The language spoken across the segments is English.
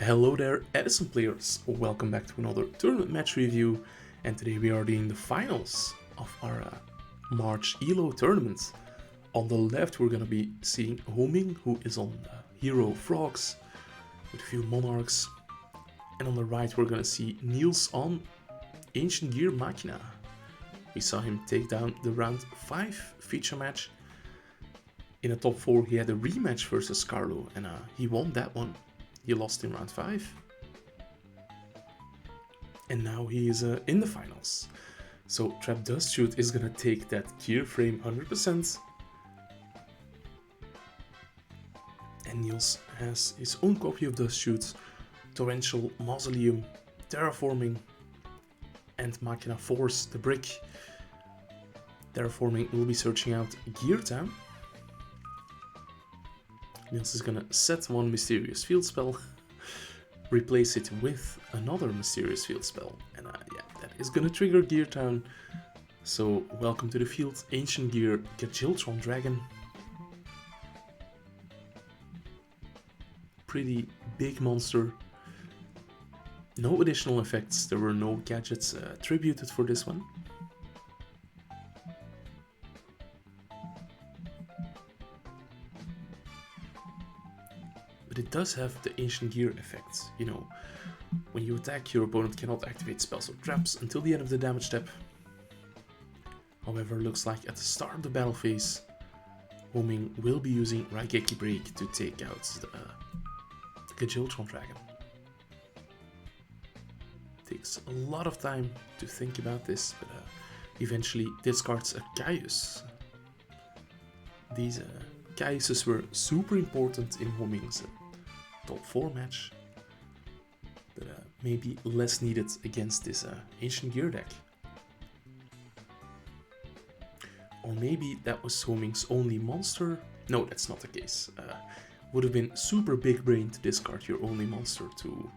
Hello there, Edison players. Welcome back to another tournament match review. And today we are doing the finals of our March ELLO tournament. On the left, we're going to be seeing Ho-Ming, who is on Hero Frogs with a few Monarchs. And on the right, we're going to see Niels on Ancient Gear Machina. We saw him take down the round 5 feature match. In the top 4, he had a rematch versus Carlo, and he won that one. He lost in round 5. And now he is in the finals. So Trap Dust Shoot is gonna take that gear frame 100%. And Niels has his own copy of Dust Shoot, Torrential, Mausoleum, Terraforming, and Machina Force, the brick. Terraforming will be searching out Gear Town. Niels is gonna set one Mysterious Field Spell, replace it with another Mysterious Field Spell, and yeah, that is gonna trigger Gear Town. So welcome to the field, Ancient Gear Gajiltron Dragon. Pretty big monster. No additional effects, there were no gadgets attributed for this one. But it does have the Ancient Gear effect. You know, when you attack, your opponent cannot activate spells or traps until the end of the damage step. However, looks like at the start of the battle phase, Ho-Ming will be using Raigeki Break to take out the Gajiltron Dragon. Takes a lot of time to think about this, but eventually discards a Caius. These Caiuses were super important in Ho-Ming's top 4 match, but maybe less needed against this Ancient Gear deck. Or maybe that was Ho-Ming's only monster. No, that's not the case. Would have been super big brain to discard your only monster to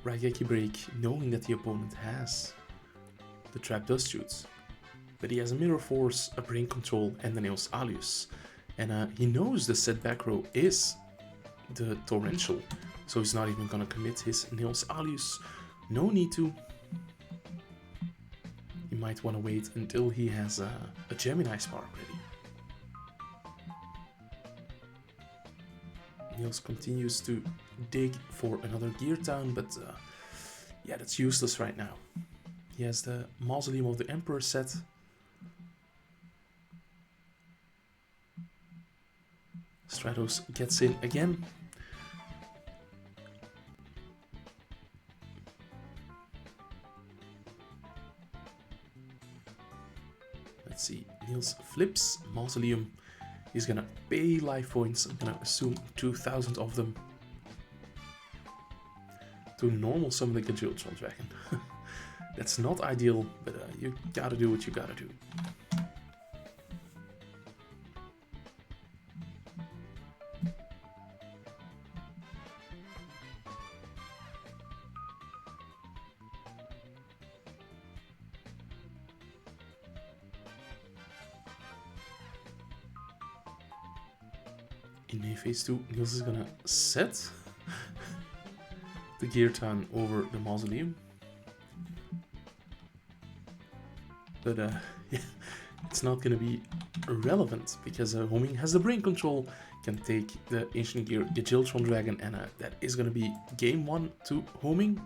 Raigeki Break, knowing that the opponent has the Trap Dust Shoots. But he has a Mirror Force, a Brain Control, and the Niels Alius. And he knows the set back row is the Torrential, so he's not even gonna commit his Niels Alius. No need to. He might want to wait until he has a Gemini Spark ready. Niels continues to dig for another Gear Town, but yeah, that's useless right now. He has the Mausoleum of the Emperor set. Stratos gets in again. Let's see, Niels flips Mausoleum. He's gonna pay life points, I'm gonna assume 2,000 of them, to normal summon the Gajiltron Dragon. That's not ideal, but you gotta do what you gotta do. In phase 2, Niels is gonna set the Gear Town over the Mausoleum. But yeah, it's not gonna be relevant because Ho-Ming has the Brain Control, can take the Ancient Gear Gajiltron Dragon, and that is gonna be game 1 to Ho-Ming.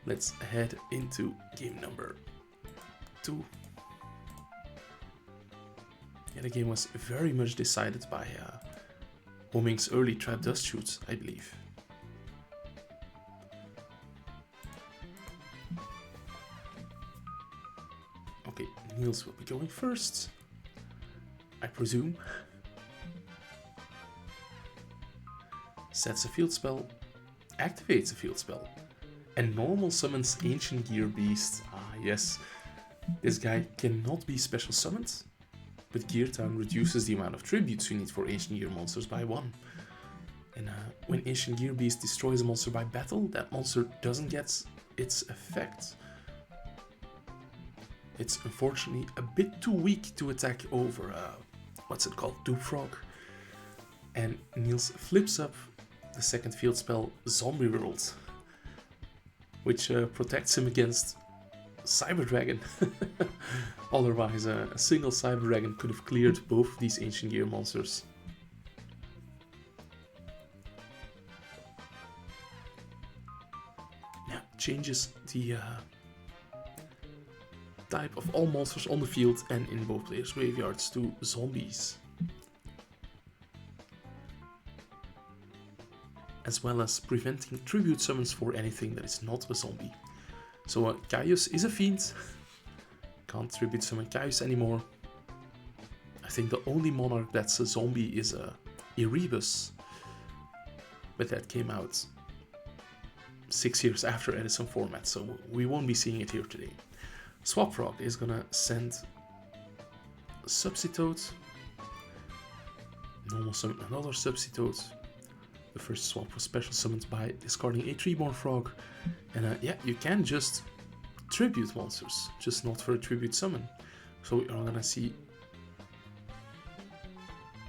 Let's head into game number 2. Yeah, the game was very much decided by Ho-Ming's early Trap Dust Shoots, I believe. Okay, Niels will be going first, I presume. Sets a field spell, activates a field spell, and normal summons Ancient Gear Beast. Ah yes, this guy cannot be special summoned, but Gear Town reduces the amount of tributes you need for Ancient Gear monsters by 1. And when Ancient Gear Beast destroys a monster by battle, that monster doesn't get its effect. It's unfortunately a bit too weak to attack over, what's it called, Dupe Frog. And Niels flips up the second field spell Zombie World, which protects him against Cyber Dragon. Otherwise, a single Cyber Dragon could have cleared both of these Ancient Gear monsters. Yeah, changes the type of all monsters on the field and in both players' graveyards to zombies, as well as preventing tribute summons for anything that is not a zombie. So Caius is a fiend, can't tribute summon Caius anymore. I think the only monarch that's a zombie is Erebus, but that came out 6 years after Edison format, so we won't be seeing it here today. Swap Frog is gonna send Substitute, normal summon another Substitute. The first swap was special summoned by discarding a 3-born frog. And yeah, you can just tribute monsters, just not for a tribute summon. So we are gonna see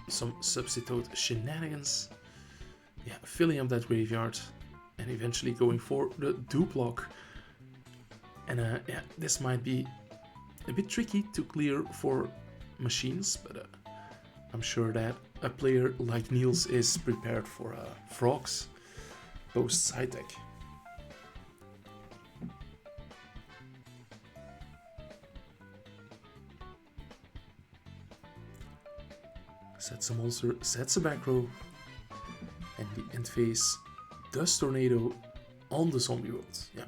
some Substitute shenanigans. Yeah, filling up that graveyard and eventually going for the Duplock. And yeah, this might be a bit tricky to clear for machines, but I'm sure that a player like Niels is prepared for frogs post side deck. Sets a monster, sets a back row, and the end phase does Tornado on the Zombie World. Yeah.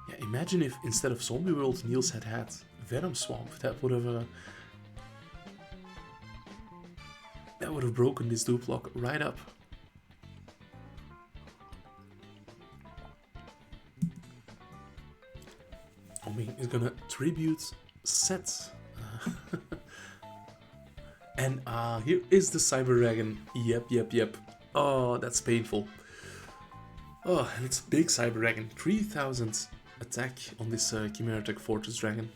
Yeah, imagine if instead of Zombie World, Niels had Venom Swamp. That would have broken this Duplock right up. Ho-Ming is gonna tribute set. And here is the Cyber Dragon. Yep. Oh, that's painful. Oh, and it's a big Cyber Dragon. 3000 attack on this Chimera Tech Fortress Dragon.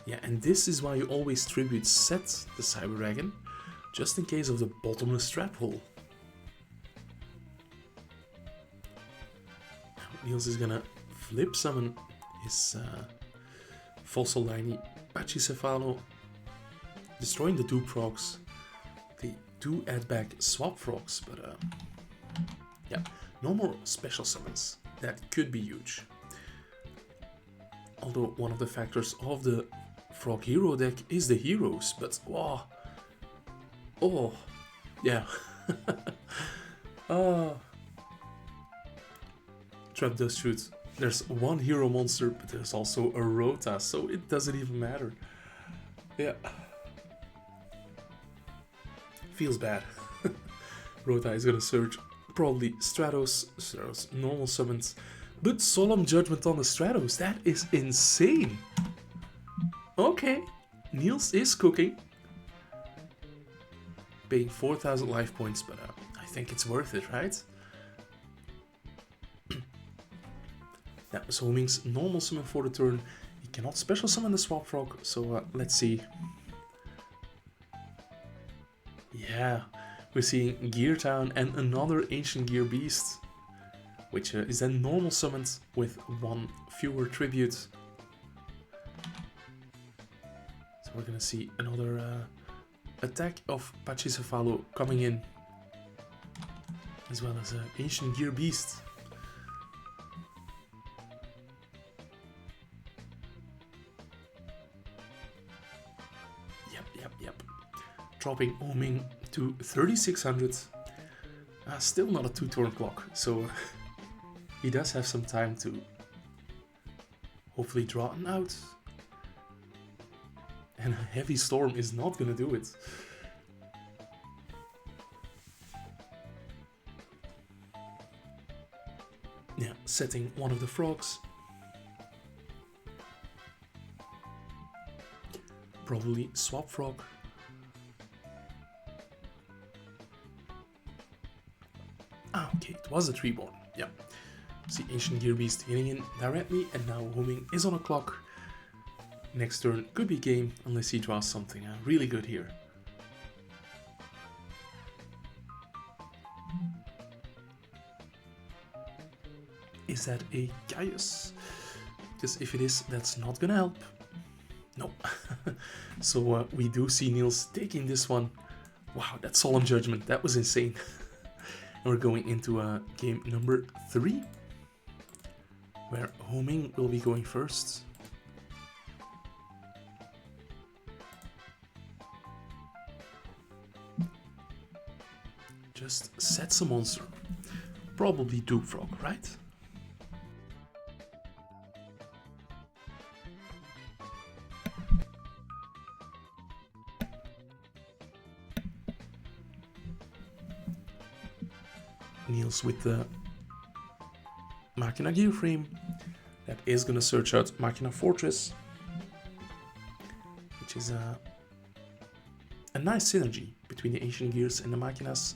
Yeah, and this is why you always tribute set the Cyber Dragon, just in case of the bottomless trap hole. Now, Niels is gonna flip summon his Fossil Liney Pachycephalo, destroying the dupe frogs. They do add back swap frogs, but yeah, no more special summons. That could be huge. Although one of the factors of the Frog Hero deck is the heroes, but oh, yeah. Trap does shoot. There's one hero monster, but there's also a Rota, so it doesn't even matter. Yeah. Feels bad. Rota is gonna search probably Stratos normal summons, but Solemn Judgment on the Stratos, that is insane. Okay, Niels is cooking. Paying 4000 life points, but I think it's worth it, right? Yeah, so Ho-Ming's normal summon for the turn. He cannot special summon the Swap Frog, so let's see. Yeah, we're seeing Gear Town and another Ancient Gear Beast, which is then normal summoned with 1 fewer tribute. So we're gonna see another attack of Pachycephalo coming in, as well as Ancient Gear Beast. Yep. Dropping Ho-Ming to 3600. Still not a 2-turn clock, so he does have some time to hopefully draw an out. And a Heavy Storm is not gonna do it. Yeah, setting one of the frogs. Probably Swap Frog. Okay, it was a 3-born. Yeah. See Ancient Gear Beast hitting in directly, and now Ho-Ming is on a clock. Next turn could be game unless he draws something really good here. Is that a Gaius? Because if it is, that's not gonna help. No. So we do see Niels taking this one. Wow, that Solemn Judgment, that was insane. And we're going into game number 3, where Ho-Ming will be going first. Just sets a monster. Probably Duke Frog, right? Niels with the Machina gear frame. That is gonna search out Machina Fortress, which is a nice synergy between the Ancient Gears and the Machinas.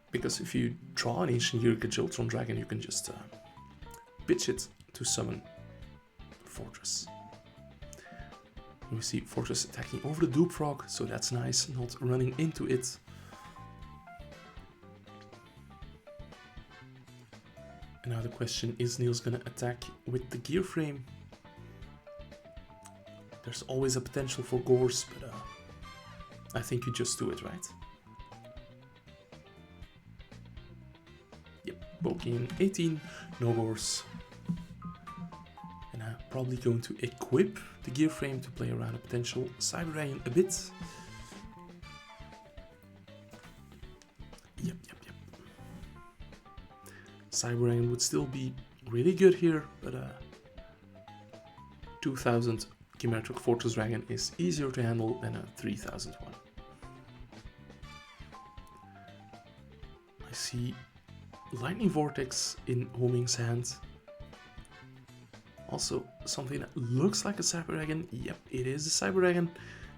Because if you draw an Ancient Gear Gajiltron Dragon, you can just pitch it to summon Fortress. We see Fortress attacking over the Dupe Frog, so that's nice, not running into it. And now the question, is Niels gonna attack with the gear frame? There's always a potential for Gores, but I think you just do it, right? Yep, bulking in 18, no Gores. And I'm probably going to equip the gear frame to play around a potential Cyber Dragon a bit. Yep. Cyber Dragon would still be really good here, but 2000 Chimeric Fortress Dragon is easier to handle than a 3001. I see Lightning Vortex in Ho-Ming's hand. Also something that looks like a Cyber Dragon. Yep, it is a Cyber Dragon,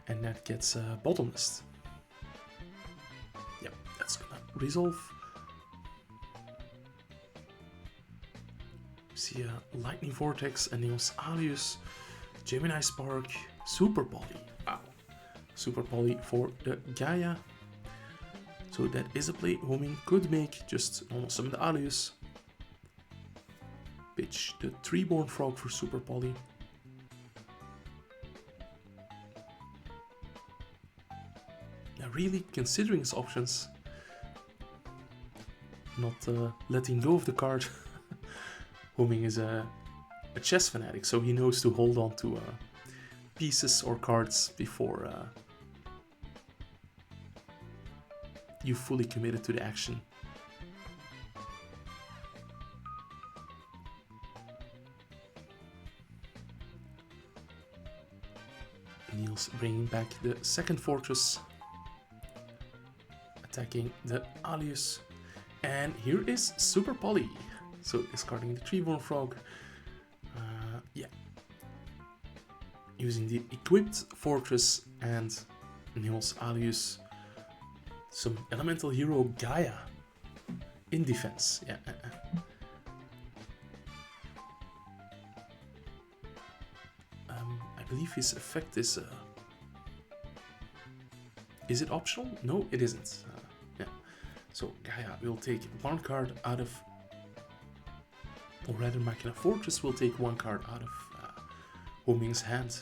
and that gets bottomless. Yep, that's gonna resolve. See a Lightning Vortex, a Niels Alius, Gemini Spark, Super Poly. Wow. Super Poly for the Gaia. So that is a play Ho-Ming could make, just normal summon the Alius. Pitch the Treeborn Frog for Super Poly. Now really considering his options. Not letting go of the card. Ho-Ming is a chess fanatic, so he knows to hold on to pieces or cards before you fully committed to the action. Niels bringing back the second fortress, attacking the Alius, and here is Super Poly. So discarding the Treeborn Frog, yeah, using the equipped fortress and Niels Alius, some elemental hero Gaia in defense. Yeah. I believe his effect is it optional? No, it isn't. Yeah. So Gaia will take one card out of. Or rather, Machina Fortress will take one card out of Ho-Ming's hand.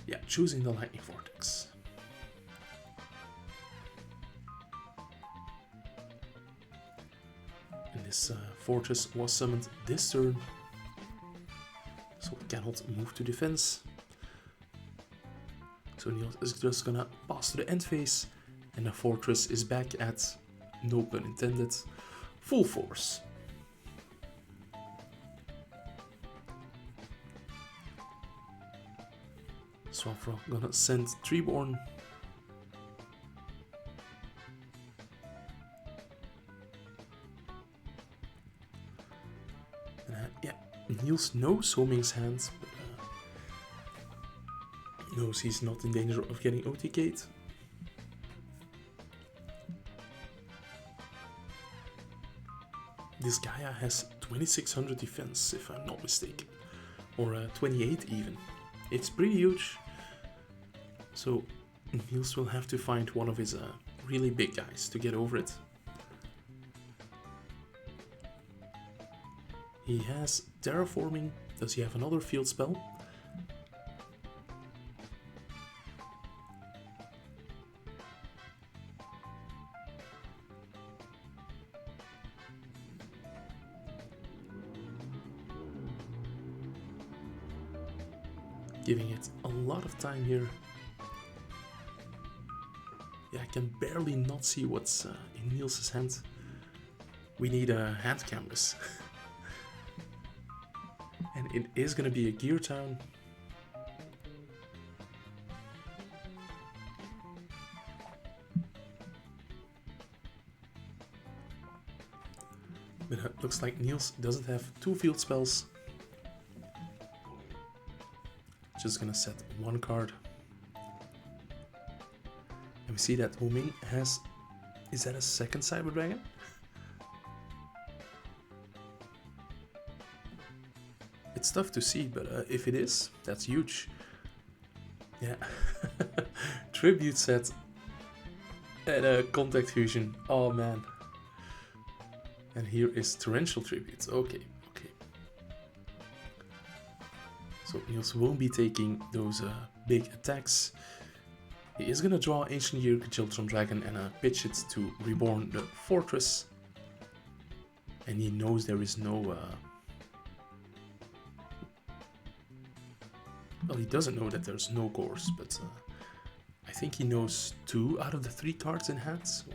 Yeah, choosing the Lightning Vortex. And this fortress was summoned this turn, so it cannot move to defense. So Niels is just gonna pass to the end phase, and the fortress is back at, no pun intended, full force. Swamp gonna send Treeborn. Yeah, Niels knows Ho-Ming's hands, but knows he's not in danger of getting OTK'd. This Gaia has 2600 defense, if I'm not mistaken. or 28 even. It's pretty huge. So Niels will have to find one of his really big guys to get over it. He has terraforming. Does he have another field spell? Giving it a lot of time here. Yeah, I can barely not see what's in Niels' hand. We need a hand canvas. And it is gonna be a gear town. But it looks like Niels doesn't have 2 field spells. Just gonna set 1 card. And we see that Ho-Ming has... Is that a second Cyber Dragon? It's tough to see, but if it is, that's huge. Yeah. Tribute set. And a Contact Fusion. Oh man. And here is Torrential Tribute. Okay, okay. So Niels won't be taking those big attacks. He is gonna draw Ancient Gear, Children Dragon, and pitch it to Reborn the Fortress. And he knows there is no... Well, he doesn't know that there's no course, but I think he knows 2 out of the 3 cards in hand. So.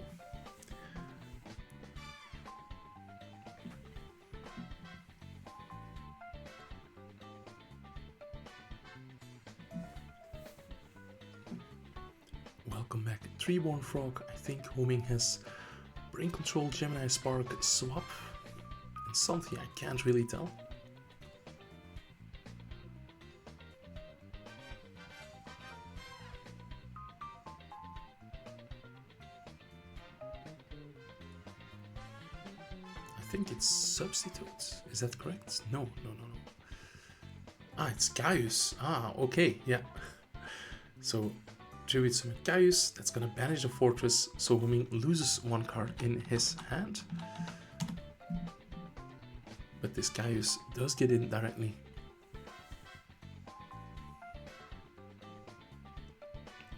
Welcome back, Treeborn Frog. I think Ho-Ming has Brain Control, Gemini Spark, Swap, and something I can't really tell. I think it's Substitute. Is that correct? No. Ah, it's Gaius. Ah, okay, yeah. So, tribute summon Gaius. That's gonna banish the fortress, so Ho-Ming loses 1 card in his hand. But this Gaius does get in directly.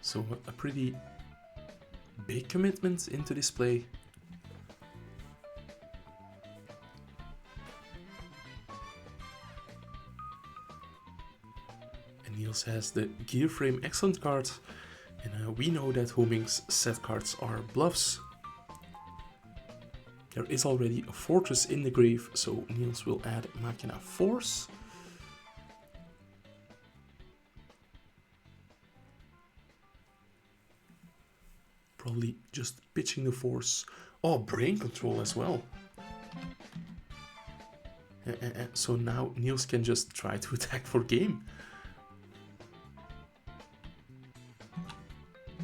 So, a pretty big commitment into this play. Niels has the Gear Frame Excellent card, and we know that Ho-Ming's set cards are bluffs. There is already a Fortress in the grave, so Niels will add Machina Force. Probably just pitching the Force. Oh, Brain Control as well. So now Niels can just try to attack for game.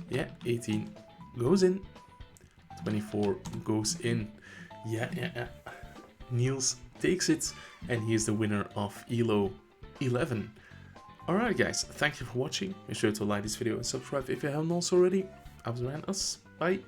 Yeah, 18 goes in, 24 goes in. Yeah. Niels takes it, and he is the winner of ELLO 11. Alright guys, thank you for watching. Make sure to like this video and subscribe if you haven't also already. I was Us. Bye.